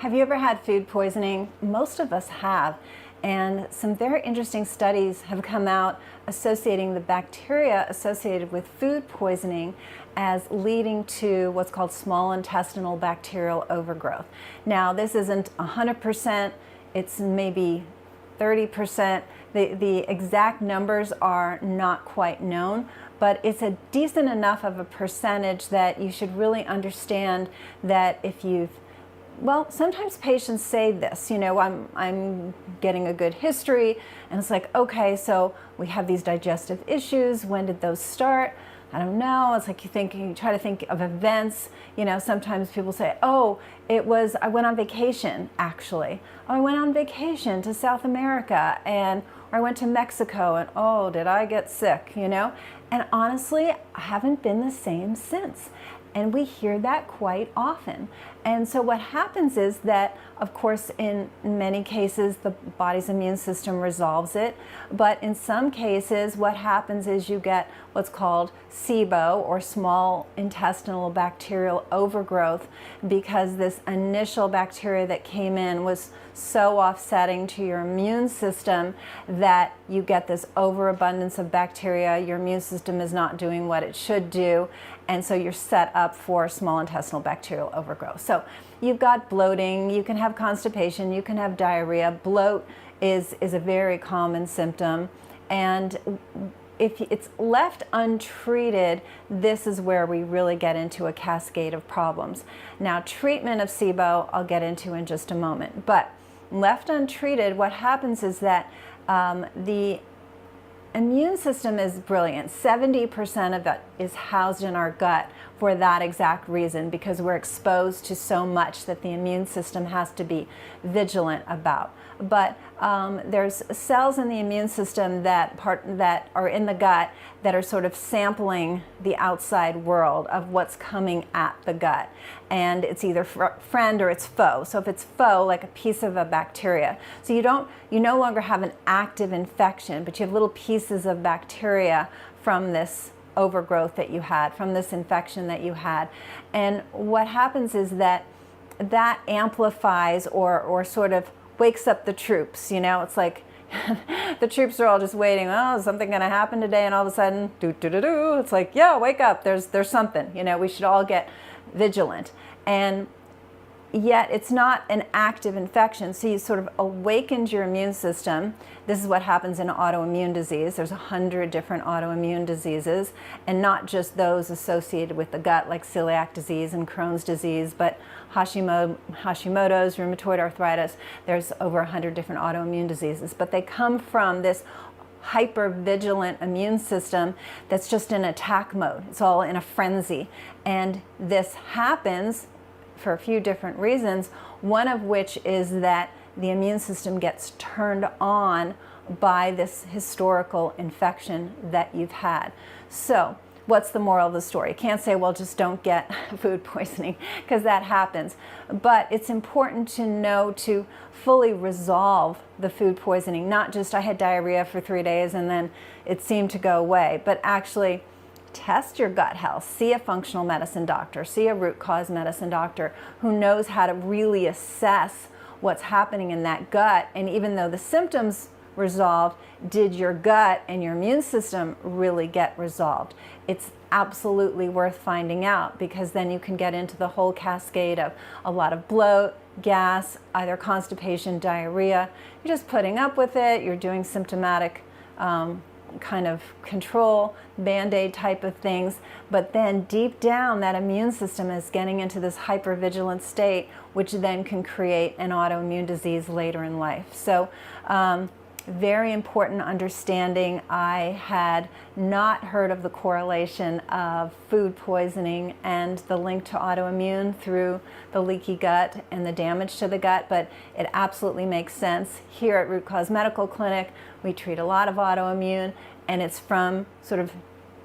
Have you ever had food poisoning? Most of us have. And some very interesting studies have come out associating the bacteria associated with food poisoning as leading to what's called small intestinal bacterial overgrowth. Now, this isn't 100%, it's maybe 30%. The exact numbers are not quite known, but it's a decent enough of a percentage that you should really understand that if you've sometimes patients say this, I'm getting a good history, and it's like, okay, so we have these digestive issues. When did those start? I don't know. It's like you try to think of events. Sometimes people say, oh, I went on vacation, actually. Oh, I went on vacation to South America, or I went to Mexico, and oh, did I get sick, And honestly, I haven't been the same since. And we hear that quite often. And so what happens is that, of course, in many cases, the body's immune system resolves it. But in some cases, what happens is you get what's called SIBO, or small intestinal bacterial overgrowth, because this initial bacteria that came in was so offsetting to your immune system that you get this overabundance of bacteria. Your immune system is not doing what it should do, and so you're set up for small intestinal bacterial overgrowth. So you've got bloating, you can have constipation, you can have diarrhea. Bloat is a very common symptom, and if it's left untreated, this is where we really get into a cascade of problems. Now, treatment of SIBO I'll get into in just a moment, but left untreated, what happens is that the immune system is brilliant. 70% of it is housed in our gut for that exact reason, because we're exposed to so much that the immune system has to be vigilant about. But there's cells in the immune system that are in the gut that are sort of sampling the outside world of what's coming at the gut. And it's either friend or it's foe. So if it's foe, like a piece of a bacteria. So you no longer have an active infection, but you have little pieces of bacteria from this overgrowth that you had, from this infection that you had. And what happens is that amplifies or sort of wakes up the troops. It's like the troops are all just waiting. Oh, is something going to happen today? And all of a sudden, it's like, yeah, wake up. There's something. We should all get vigilant. And yet it's not an active infection. So you sort of awakened your immune system. This is what happens in autoimmune disease. There's 100 different autoimmune diseases, and not just those associated with the gut, like celiac disease and Crohn's disease, but Hashimoto's, rheumatoid arthritis. There's over 100 different autoimmune diseases, but they come from this hyper-vigilant immune system that's just in attack mode. It's all in a frenzy. And this happens for a few different reasons, one of which is that the immune system gets turned on by this historical infection that you've had. So what's the moral of the story? You can't say, well, just don't get food poisoning, because that happens. But it's important to know to fully resolve the food poisoning, not just I had diarrhea for 3 days and then it seemed to go away, but actually test your gut health, see a functional medicine doctor, see a root cause medicine doctor who knows how to really assess what's happening in that gut. And even though the symptoms resolved, did your gut and your immune system really get resolved? It's absolutely worth finding out, because then you can get into the whole cascade of a lot of bloat, gas, either constipation, diarrhea. You're just putting up with it, you're doing symptomatic kind of control, Band-Aid type of things, but then deep down that immune system is getting into this hypervigilant state, which then can create an autoimmune disease later in life. So very important understanding. I had not heard of the correlation of food poisoning and the link to autoimmune through the leaky gut and the damage to the gut, but it absolutely makes sense. Here at Root Cause Medical Clinic, we treat a lot of autoimmune, and it's from sort of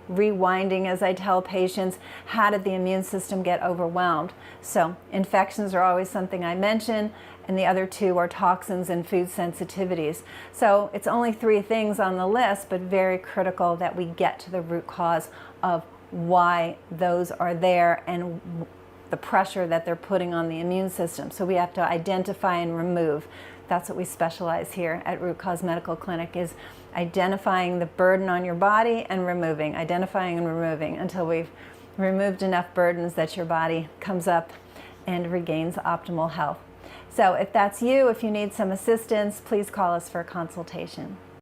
rewinding, as I tell patients, how did the immune system get overwhelmed? So infections are always something I mention, and the other two are toxins and food sensitivities. So it's only 3 things on the list, but very critical that we get to the root cause of why those are there and the pressure that they're putting on the immune system. So we have to identify and remove. That's what we specialize here at Root Cause Medical Clinic, is identifying the burden on your body and removing, identifying and removing until we've removed enough burdens that your body comes up and regains optimal health. So if that's you, if you need some assistance, please call us for a consultation.